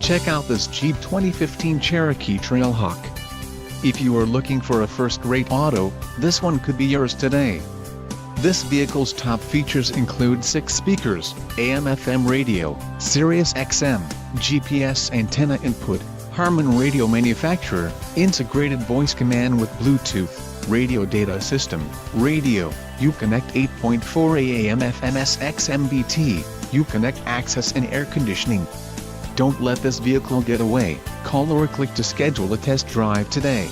Check out this Jeep 2015 Cherokee Trailhawk. If you are looking for a first-rate auto, this one could be yours today. This vehicle's top features include 6 speakers, AM/FM radio, Sirius XM, GPS antenna input, Harman radio manufacturer, integrated voice command with Bluetooth, radio data system, radio, Uconnect 8.4 AM/FM SXMBT, Uconnect access and air conditioning. Don't let this vehicle get away. Call or click to schedule a test drive today.